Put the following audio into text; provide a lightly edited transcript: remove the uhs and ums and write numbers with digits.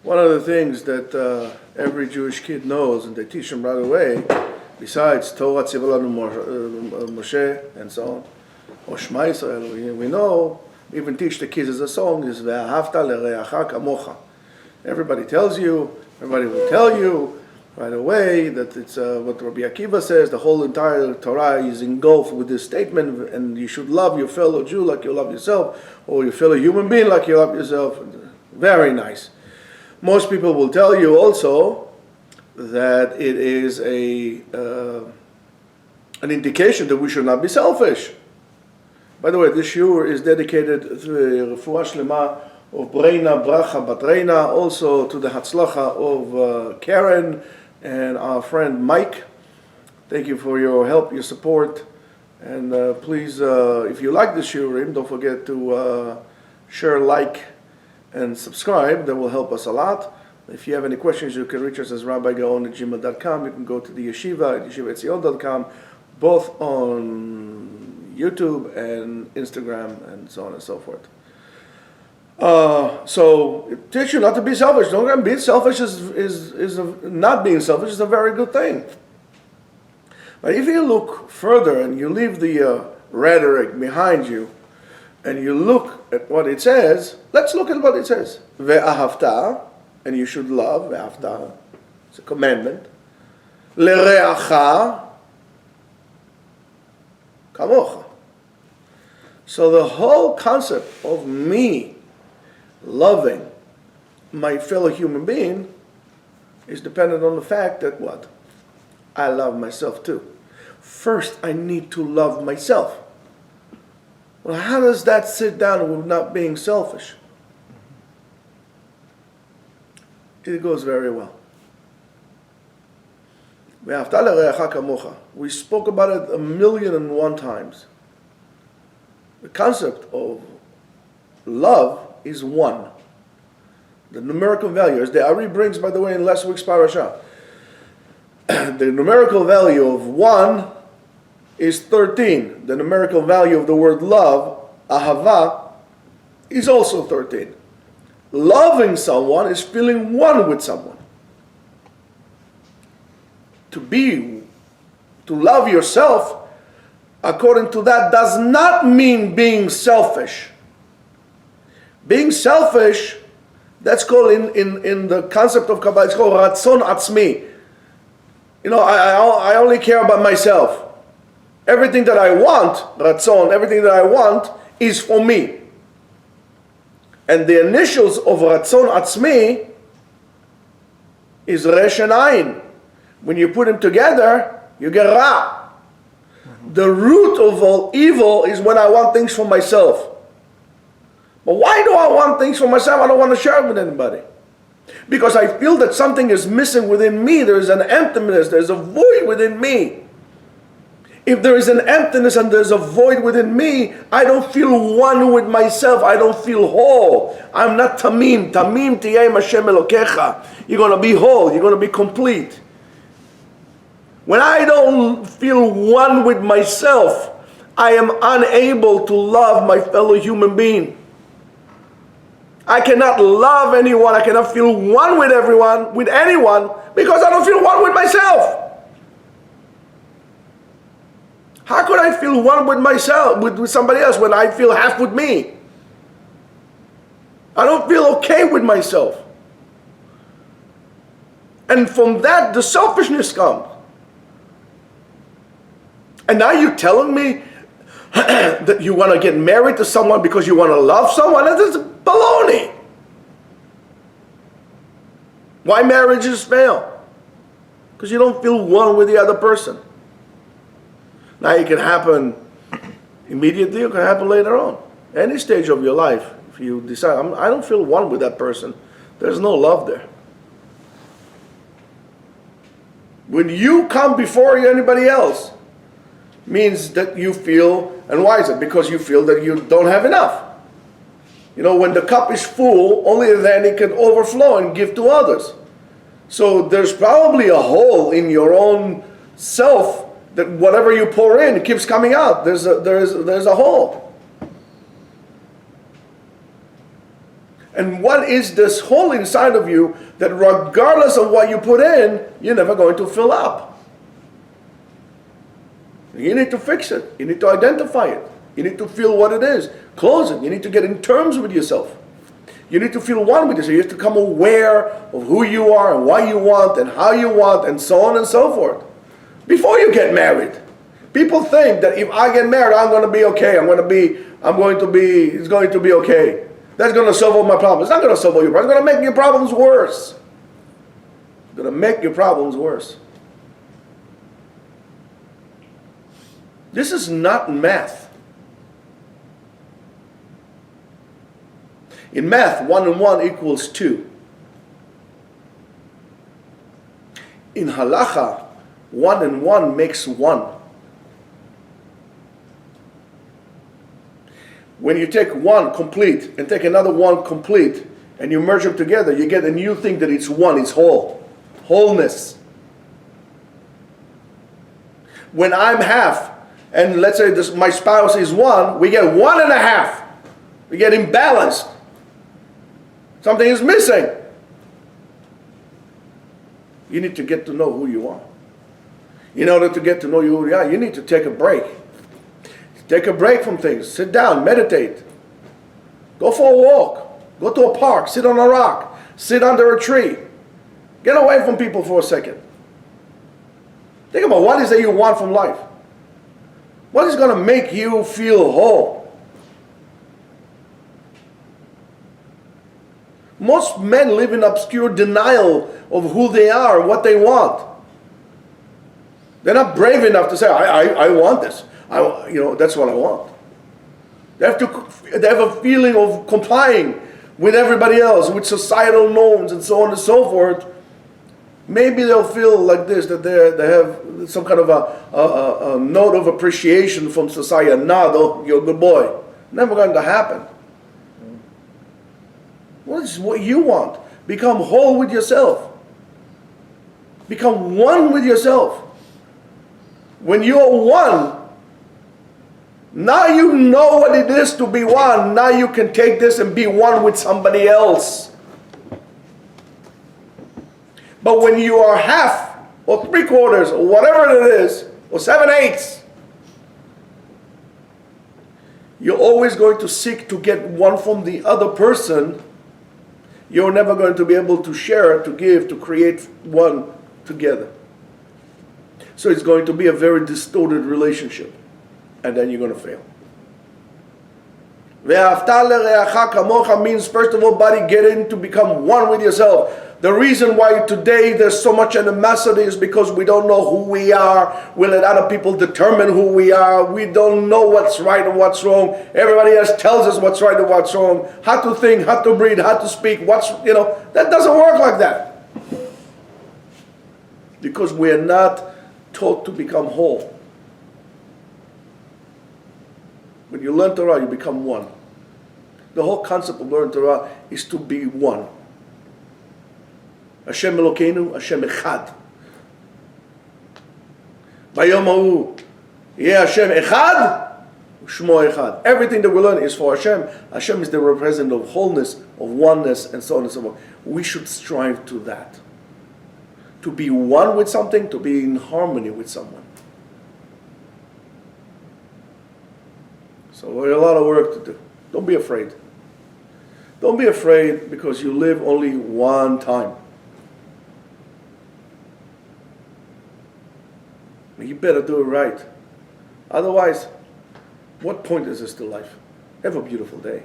One of the things that every Jewish kid knows, and they teach them right away, besides Torah Tzivah Lanu Moshe and so on, or Shema Yisrael, we know, even teach the kids as a song, is Ve'ahavta l'reacha kamocha. Everybody tells you, everybody will tell you right away that it's what Rabbi Akiva says, the whole entire Torah is engulfed with this statement, and you should love your fellow Jew like you love yourself, or your fellow human being like you love yourself. Very nice. Most people will tell you also that it is an indication that we should not be selfish. By the way, this shiur is dedicated to the Refuah Shlema of Breina Bracha Bat Reina, also to the Hatzlacha of Karen and our friend Mike. Thank you for your help, your support, and please, if you like the shiurim, don't forget to share, like, and subscribe. That will help us a lot. If you have any questions, you can reach us as rabbigaon@gmail.com. You can go to the Yeshiva at yeshiva.etzion.com, both on YouTube and Instagram and so on and so forth. So it teaches you not to be selfish. Don't get being selfish not being selfish is a very good thing. But if you look further and you leave the rhetoric behind you, and you look at what it says, let's look at what it says. Ve'ahavta, and you should love, ve'ahavta, it's a commandment. L'reacha kamocha. So the whole concept of me loving my fellow human being is dependent on the fact that what? I love myself too. First, I need to love myself. Well, how does that sit down with not being selfish? It goes very well. We spoke about it 1,000,001 times. The concept of love is one. The numerical value, as the Ari brings, by the way, in last week's parasha, the numerical value of 1 is 13. The numerical value of the word love, ahava, is also 13. Loving someone is feeling one with someone. To love yourself, according to that, does not mean being selfish. Being selfish, that's called in the concept of Kabbalah, it's called ratzon atzmi. You know, I only care about myself. Everything that I want, ratzon, everything that I want is for me. And the initials of ratzon atzmi is resh and ayin. When you put them together, you get ra. The root of all evil is when I want things for myself. But why do I want things for myself? I don't want to share it with anybody. Because I feel that something is missing within me. There's an emptiness, there's a void within me. If there is an emptiness and there's a void within me, I don't feel one with myself. I don't feel whole. I'm not tamim. Tamim tiyeh Hashem Elokecha. You're going to be whole. You're going to be complete. When I don't feel one with myself, I am unable to love my fellow human being. I cannot love anyone. I cannot feel one with everyone, with anyone, because I don't feel one with myself. How could I feel one with myself, with somebody else, when I feel half with me? I don't feel okay with myself. And from that, the selfishness comes. And now you're telling me that you want to get married to someone because you want to love someone? That's baloney. Why marriages fail? Because you don't feel one with the other person. Now it can happen immediately, it can happen later on. Any stage of your life, if you decide, I don't feel one with that person, there's no love there. When you come before anybody else, means that you feel, and why is it? Because you feel that you don't have enough. You know, when the cup is full, only then it can overflow and give to others. So there's probably a hole in your own self that whatever you pour in, it keeps coming out. There's a hole. And what is this hole inside of you that regardless of what you put in, you're never going to fill up? You need to fix it. You need to identify it. You need to feel what it is. Close it. You need to get in terms with yourself. You need to feel one with yourself. You have to become aware of who you are and what you want and how you want and so on and so forth. Before you get married. People think that if I get married, I'm going to be okay. It's going to be okay. That's going to solve all my problems. It's not going to solve all your problems. It's going to make your problems worse. It's going to make your problems worse. This is not math. In math, 1 and 1 equals 2. In halacha, 1 and 1 makes 1. When you take one complete and take another one complete and you merge them together, you get a new thing that it's one, it's whole. Wholeness. When I'm half, and let's say my spouse is 1, we get 1.5. We get imbalanced. Something is missing. You need to get to know who you are. In order to get to know who you are, you need to take a break. Take a break from things. Sit down, meditate. Go for a walk. Go to a park. Sit on a rock. Sit under a tree. Get away from people for a second. Think about what is it you want from life. What is going to make you feel whole? Most men live in obscure denial of who they are and what they want. They're not brave enough to say, I want this. That's what I want. They have a feeling of complying with everybody else, with societal norms and so on and so forth. Maybe they'll feel like this, that they have some kind of a note of appreciation from society. Nah, you're a good boy. Never going to happen. What is what you want? Become whole with yourself. Become one with yourself. When you're one, now you know what it is to be one. Now you can take this and be one with somebody else. But when you are half, or 3/4, or whatever it is, or 7/8, you're always going to seek to get one from the other person. You're never going to be able to share, to give, to create one together. So it's going to be a very distorted relationship. And then you're going to fail. Ve'ahavta l'reacha kamocha means, first of all, buddy, get in to become one with yourself. The reason why today there's so much animosity is because we don't know who we are. We let other people determine who we are. We don't know what's right and what's wrong. Everybody else tells us what's right and what's wrong. How to think, how to breathe, how to speak. That doesn't work like that. Because we are not taught to become whole. When you learn Torah, you become one. The whole concept of learning Torah is to be one. Hashem Elokeinu, Hashem Echad. Bayom hahu, Yeh Hashem Echad, Shmo Echad. Everything that we learn is for Hashem. Hashem is the representative of wholeness, of oneness, and so on and so forth. We should strive to that. To be one with something, to be in harmony with someone. So we have a lot of work to do. Don't be afraid. Don't be afraid because you live only one time. You better do it right. Otherwise, what point is this to life? Have a beautiful day.